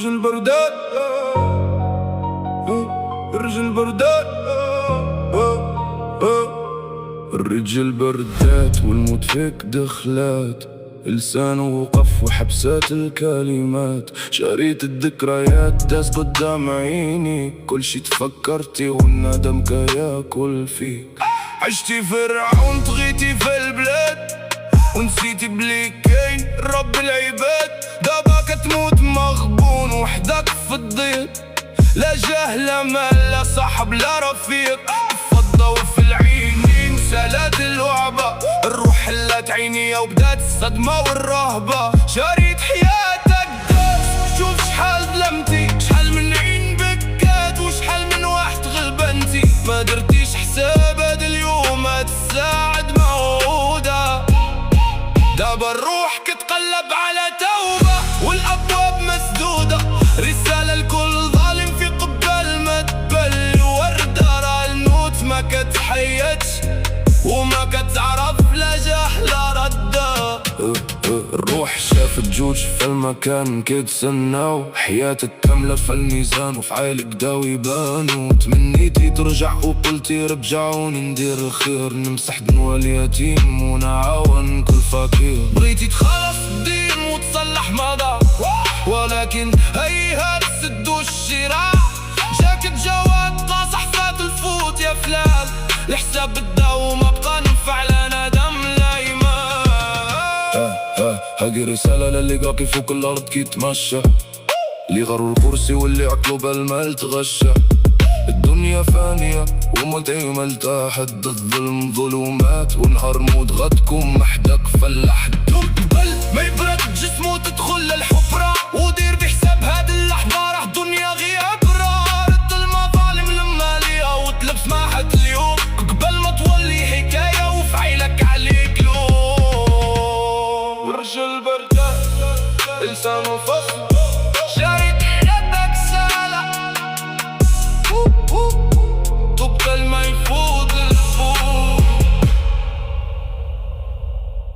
رجل بردات رجل بردات الرجل بردات والموت فيك دخلات، لسانه وقف وحبسات الكلمات، شريط الذكريات داس قدام عيني، كل شي تفكرتي والندم كياكل فيك. عشتي فرعون طغيتي في البلاد ونسيتي بلي كاين رب العباد، دابا كتموت مغبون وحدك في الضيق، لا جاه لا مال لا صاحب لا رفيق، فضة وفي العينين سالات الوعبة، الروح حلات عينيا وبدات الصدمة والرهبة، شريط حياتك داس شوف شحال ظلمتي، شحال من عين بكات وشحال من واحد غلبنتي، ما درتيش حساب هاد اليوم هاد الساعة موعودة، دابا الروح كتقلب على توبة والأبواب مسدودة، رسالة لكل ظالم في قبال ما تبل وردة، راه الموت ما كتحيدش وما كتعرف لا جاه لا ردة. الروح شافت جوج في المكان كيتسناو، حياتك كاملة في الميزان وفي عيلك داو يبانو، تمنيتي ترجع وقلتي رجعوني ندير الخير، نمسح دموع اليتيم ونعاون كل فقير، بغيتي تخلص الدين وتصلح مضى ولكن هيهات سدو الشراع، جاك الجواد طاصح فات الفوت يا فلان، الحساب بدا وما بقى نفع لا ندم لا ايمان. هاقي رسالة للي قاكي فوق الارض كيتمشى، اللي غروا الكرسي واللي عقلو بالمال تغشى، الدنيا فانية وما دايما تحت الظلم ظلمات، ونهار موت غدكم محدك فلاح